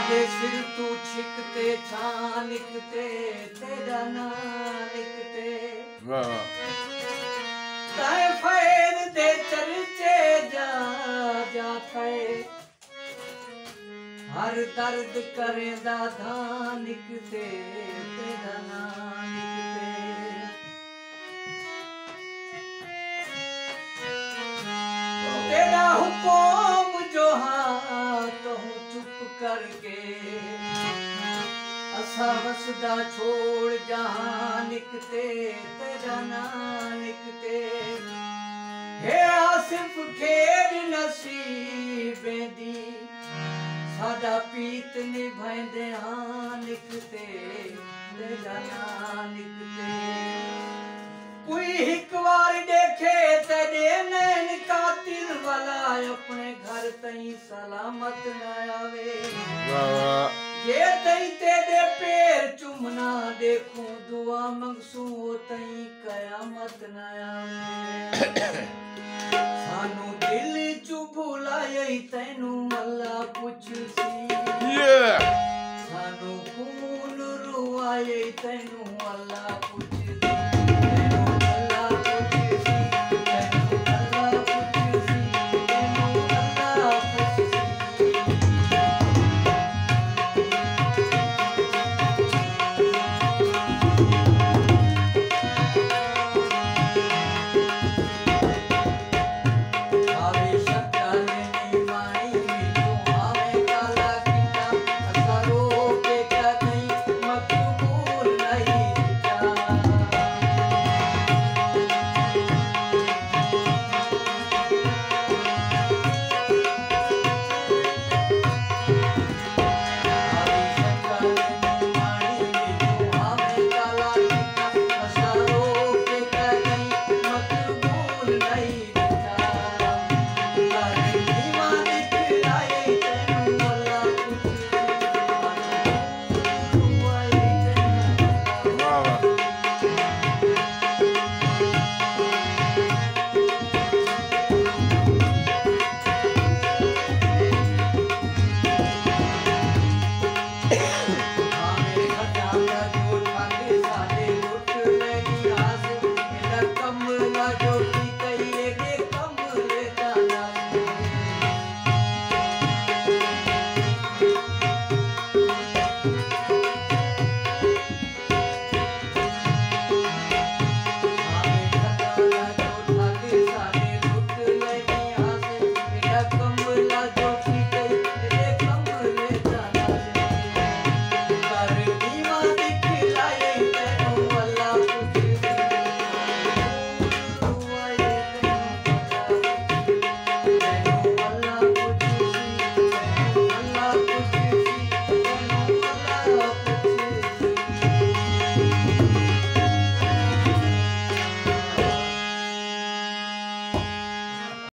सादे सिर तू छिकते छानिकते तेरा नानिकते ताए फैद दे चर्चे जा जाते हर दर्द करेंदा धानिकते तेरा नानिकते तेरा हुक्म जो हाथ हूँ चुप करके असा वसदा छोड़ जहां निकते तेरा नानिकते हे आसिफ खेड नसीबें दी सादा पीत निभांदे हां निकते तेरा नानिकते कोई एक बार देखे तेरे नैन कातिल वाला अपने घर तई सलामत न आवे ये तई तेरे पैर चुमना देखूं दुआ मंगसूं तई कयामत न आवे सानू दिल चु भुलाए तैनू अल्लाह पुछ सी